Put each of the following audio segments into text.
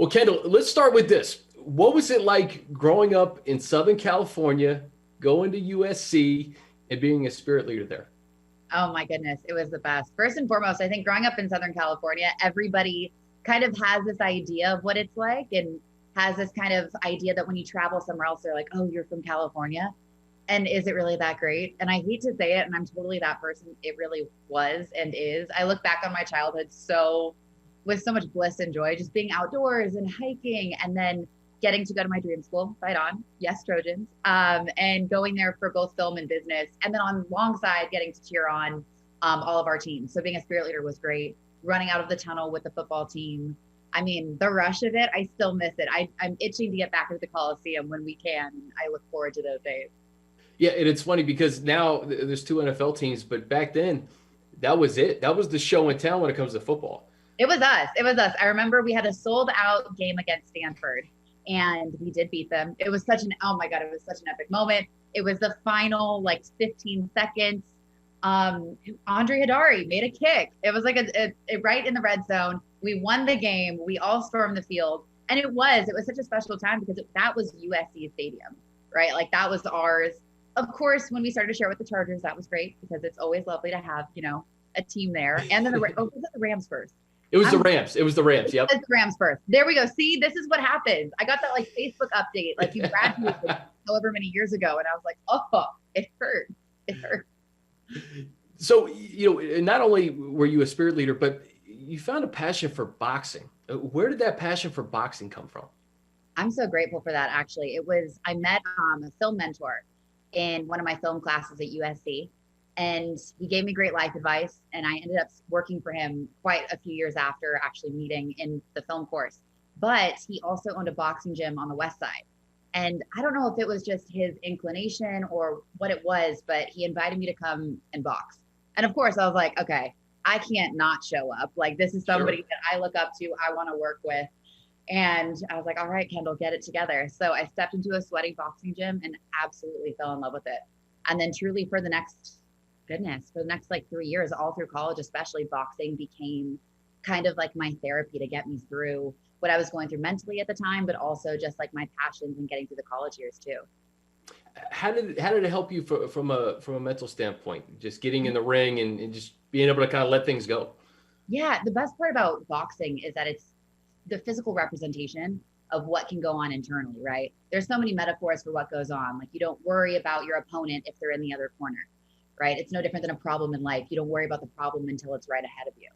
Well, Kendall, let's start with this. What was it like growing up in Southern California, going to USC, and being a spirit leader there? Oh my goodness, it was the best. First and foremost, I think growing up in Southern California, everybody kind of has this idea of what it's like and has this kind of idea that when you travel somewhere else, they're like, oh, you're from California. And is it really that great? And I hate to say it, and I'm totally that person. It really was and is. I look back on my childhood so with so much bliss and joy, just being outdoors and hiking and then getting to go to my dream school, fight on, yes, Trojans, and going there for both film and business. And then on alongside getting to cheer on all of our teams. So being a spirit leader was great. Running out of the tunnel with the football team. I mean, the rush of it, I still miss it. I'm itching to get back to the Coliseum when we can. I look forward to those days. Yeah, and it's funny because now there's two NFL teams, but back then, that was it. That was the show in town when it comes to football. It was us. It was us. I remember we had a sold out game against Stanford and we did beat them. It was such an, oh my God, it was such an epic moment. It was the final like 15 seconds. Andre Hidari made a kick. It was like a right in the red zone. We won the game. We all stormed the field. And it was such a special time because that was USC Stadium, right? Like that was ours. Of course, when we started to share with the Chargers, that was great because it's always lovely to have, a team there. And then was it the Rams first? It was the Rams. It was the Rams. Yep. It's the Rams first. There we go. See, this is what happens. I got that like Facebook update, like you graduated however many years ago, and I was like, oh, it hurt. It hurt. So, not only were you a spirit leader, but you found a passion for boxing. Where did that passion for boxing come from? I'm so grateful for that. Actually, I met a film mentor in one of my film classes at USC. And he gave me great life advice. And I ended up working for him quite a few years after actually meeting in the film course. But he also owned a boxing gym on the West Side. And I don't know if it was just his inclination or what it was, but he invited me to come and box. And of course, I was like, okay, I can't not show up. Like, this is somebody Sure. that I look up to, I want to work with. And I was like, all right, Kendall, get it together. So I stepped into a sweaty boxing gym and absolutely fell in love with it. And then truly for the next like 3 years, all through college, especially boxing became kind of like my therapy to get me through what I was going through mentally at the time, but also just like my passions and getting through the college years too. How did it help you from a mental standpoint? Just getting in the ring and just being able to kind of let things go. Yeah, the best part about boxing is that it's the physical representation of what can go on internally, right? There's so many metaphors for what goes on. Like you don't worry about your opponent if they're in the other corner, right? It's no different than a problem in life. You don't worry about the problem until it's right ahead of you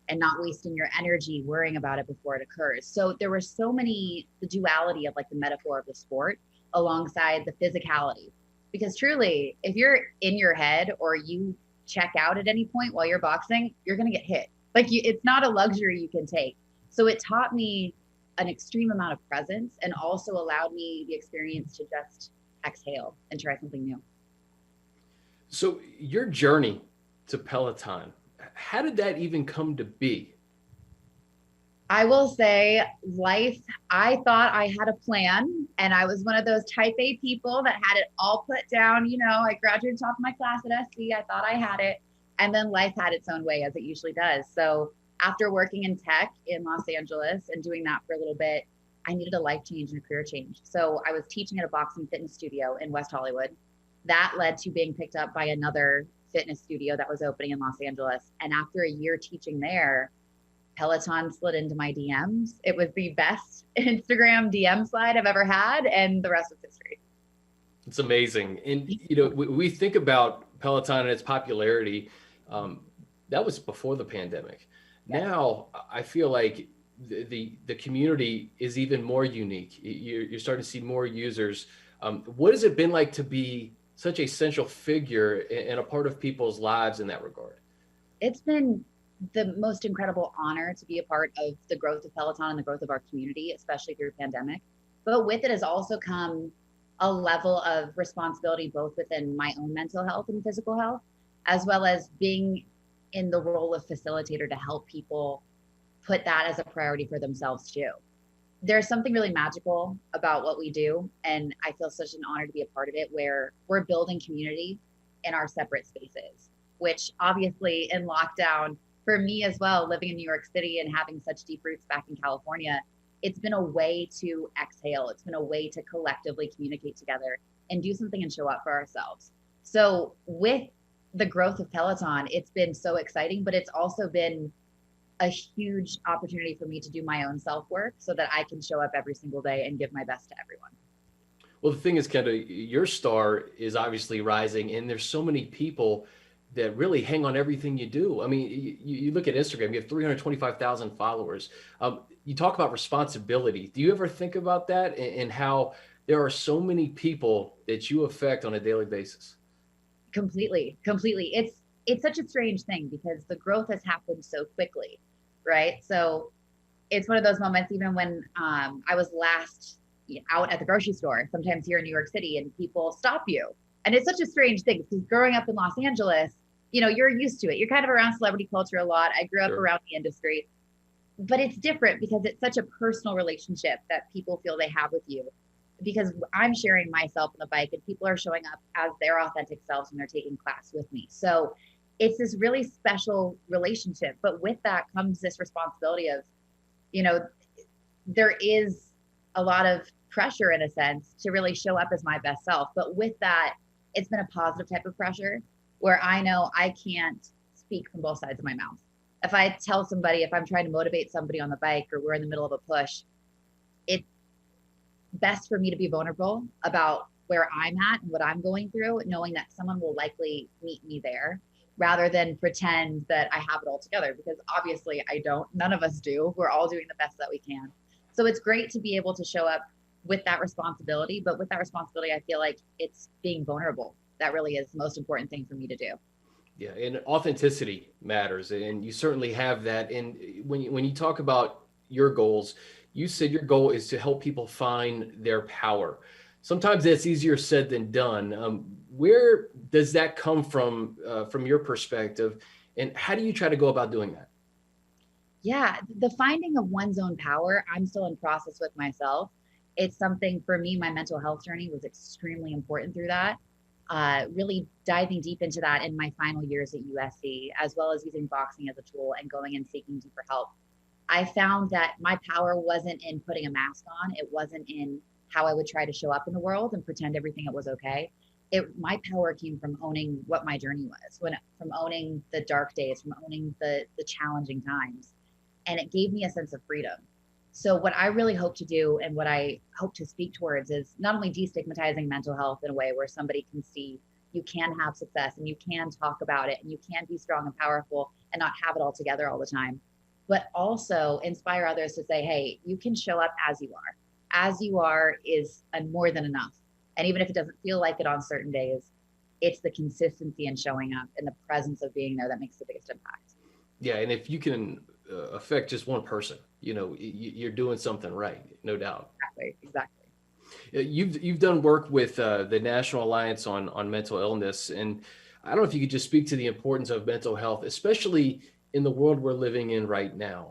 and not wasting your energy worrying about it before it occurs. So there were so many, the duality of like the metaphor of the sport alongside the physicality. Because truly, if you're in your head or you check out at any point while you're boxing, you're going to get hit. It's not a luxury you can take. So it taught me an extreme amount of presence and also allowed me the experience to just exhale and try something new. So your journey to Peloton, how did that even come to be? I will say life, I thought I had a plan and I was one of those type A people that had it all put down. I graduated top of my class at SC. I thought I had it. And then life had its own way as it usually does. So after working in tech in Los Angeles and doing that for a little bit, I needed a life change and a career change. So I was teaching at a boxing fitness studio in West Hollywood. That led to being picked up by another fitness studio that was opening in Los Angeles. And after a year teaching there, Peloton slid into my DMs. It was the best Instagram DM slide I've ever had, and the rest was history. It's amazing. And, we think about Peloton and its popularity. That was before the pandemic. Yes. Now, I feel like the community is even more unique. You're starting to see more users. What has it been like to be such a central figure and a part of people's lives in that regard? It's been the most incredible honor to be a part of the growth of Peloton and the growth of our community, especially through pandemic. But with it has also come a level of responsibility, both within my own mental health and physical health, as well as being in the role of facilitator to help people put that as a priority for themselves too. There's something really magical about what we do. And I feel such an honor to be a part of it, where we're building community in our separate spaces, which obviously in lockdown, for me as well, living in New York City and having such deep roots back in California, it's been a way to exhale. It's been a way to collectively communicate together and do something and show up for ourselves. So with the growth of Peloton, it's been so exciting, but it's also been a huge opportunity for me to do my own self-work so that I can show up every single day and give my best to everyone. Well, the thing is, Kendall, your star is obviously rising, and there's so many people that really hang on everything you do. I mean, you look at Instagram, you have 325,000 followers. You talk about responsibility. Do you ever think about that and how there are so many people that you affect on a daily basis? Completely. It's such a strange thing because the growth has happened so quickly, right? So it's one of those moments, even when I was last out at the grocery store, sometimes here in New York City, and people stop you. And it's such a strange thing because growing up in Los Angeles, you're used to it. You're kind of around celebrity culture a lot. I grew up Sure. around the industry, but it's different because it's such a personal relationship that people feel they have with you. Because I'm sharing myself on the bike and people are showing up as their authentic selves when they're taking class with me. So it's this really special relationship. But with that comes this responsibility of, you know, there is a lot of pressure in a sense to really show up as my best self. But with that, it's been a positive type of pressure where I know I can't speak from both sides of my mouth. If I tell somebody, if I'm trying to motivate somebody on the bike or we're in the middle of a push, it's best for me to be vulnerable about where I'm at and what I'm going through, knowing that someone will likely meet me there rather than pretend that I have it all together, because obviously I don't. None of us do. We're all doing the best that we can. So it's great to be able to show up with that responsibility, but with that responsibility, I feel like it's being vulnerable. That really is the most important thing for me to do. Yeah, and authenticity matters, and you certainly have that. And when you talk about your goals, you said your goal is to help people find their power. Sometimes that's easier said than done. Where does that come from your perspective, and how do you try to go about doing that? Yeah, the finding of one's own power, I'm still in process with myself. It's something for me, my mental health journey was extremely important through that. Really diving deep into that in my final years at USC, as well as using boxing as a tool and going and seeking deeper help. I found that my power wasn't in putting a mask on. It wasn't in how I would try to show up in the world and pretend everything it was okay. My power came from owning what my journey was, from owning the dark days, from owning the challenging times, and it gave me a sense of freedom. So what I really hope to do and what I hope to speak towards is not only destigmatizing mental health in a way where somebody can see you can have success and you can talk about it and you can be strong and powerful and not have it all together all the time, but also inspire others to say, hey, you can show up as you are. As you are is more than enough. And even if it doesn't feel like it on certain days, it's the consistency in showing up and the presence of being there that makes the biggest impact. Yeah, and if you can affect just one person, you're doing something right, no doubt. Exactly. You've done work with the National Alliance on Mental Illness, and I don't know if you could just speak to the importance of mental health, especially in the world we're living in right now.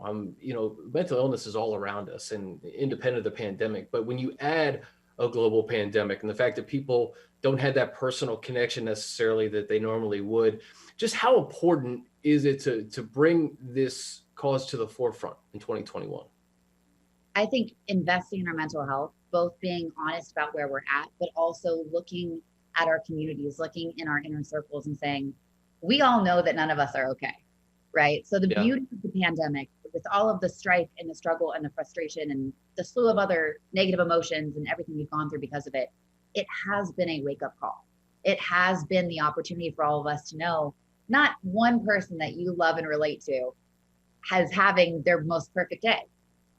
Mental illness is all around us, and independent of the pandemic. But when you add a global pandemic and the fact that people don't have that personal connection necessarily that they normally would, just how important is it to bring this cause to the forefront in 2021? I think investing in our mental health, both being honest about where we're at, but also looking at our communities, looking in our inner circles and saying, we all know that none of us are okay, right? So the Yeah. beauty of the pandemic, with all of the strife and the struggle and the frustration and the slew of other negative emotions and everything we've gone through because of it, it has been a wake-up call. It has been the opportunity for all of us to know not one person that you love and relate to has having their most perfect day.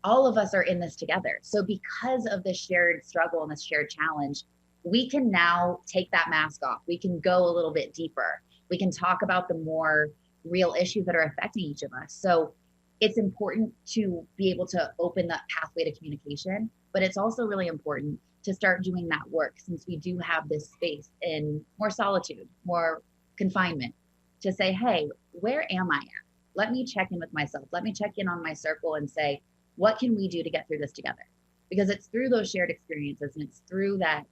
All of us are in this together. So because of this shared struggle and this shared challenge, we can now take that mask off. We can go a little bit deeper. We can talk about the more real issues that are affecting each of us. So it's important to be able to open that pathway to communication, but it's also really important to start doing that work since we do have this space in more solitude, more confinement, to say, hey, where am I at? Let me check in with myself. Let me check in on my circle and say, what can we do to get through this together? Because it's through those shared experiences and it's through that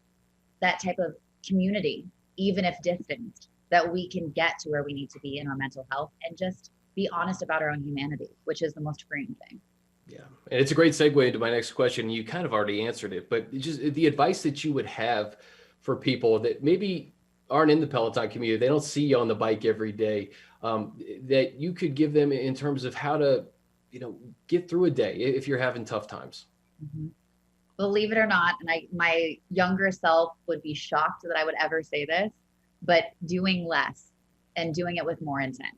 type of community, even if distanced, that we can get to where we need to be in our mental health and just be honest about our own humanity, which is the most freeing thing. Yeah. And it's a great segue into my next question. You kind of already answered it, but just the advice that you would have for people that maybe aren't in the Peloton community, they don't see you on the bike every day, that you could give them in terms of how to, get through a day if you're having tough times. Mm-hmm. Believe it or not, and my younger self would be shocked that I would ever say this, but doing less and doing it with more intent.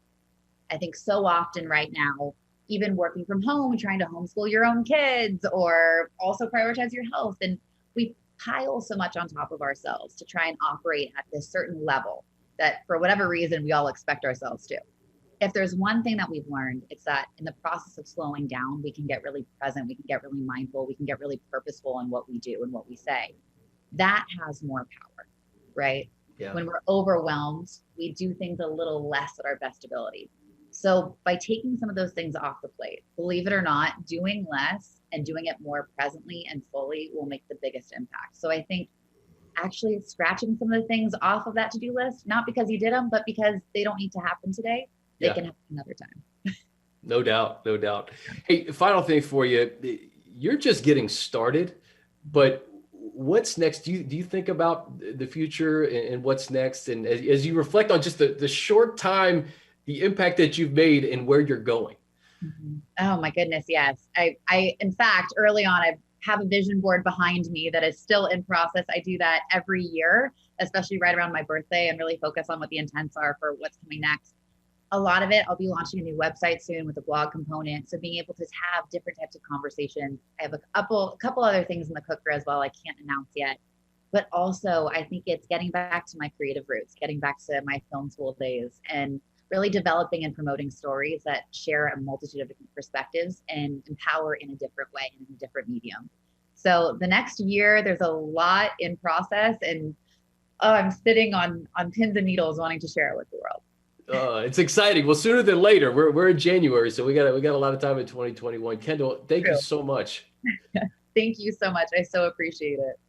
I think so often right now, even working from home, trying to homeschool your own kids or also prioritize your health. And we pile so much on top of ourselves to try and operate at this certain level that for whatever reason, we all expect ourselves to. If there's one thing that we've learned, it's that in the process of slowing down, we can get really present, we can get really mindful, we can get really purposeful in what we do and what we say. That has more power, right? Yeah. When we're overwhelmed, we do things a little less at our best ability. So by taking some of those things off the plate, believe it or not, doing less and doing it more presently and fully will make the biggest impact. So I think actually scratching some of the things off of that to-do list, not because you did them, but because they don't need to happen today. They can happen another time. No doubt. No doubt. Hey, final thing for you. You're just getting started, but what's next? Do you think about the future and what's next? And as you reflect on just the short time, the impact that you've made and where you're going. Mm-hmm. Oh my goodness. Yes. I, in fact, early on, I have a vision board behind me that is still in process. I do that every year, especially right around my birthday, and really focus on what the intents are for what's coming next. A lot of it, I'll be launching a new website soon with a blog component. So being able to have different types of conversations. I have a couple other things in the cooker as well I can't announce yet. But also, I think it's getting back to my creative roots, getting back to my film school days, and really developing and promoting stories that share a multitude of different perspectives and empower in a different way, in a different medium. So the next year, there's a lot in process, and I'm sitting on pins and needles wanting to share it with the world. It's exciting. Well, sooner than later. We're in January, so we got a lot of time in 2021. Kendall, thank you so much. Thank you so much. I so appreciate it.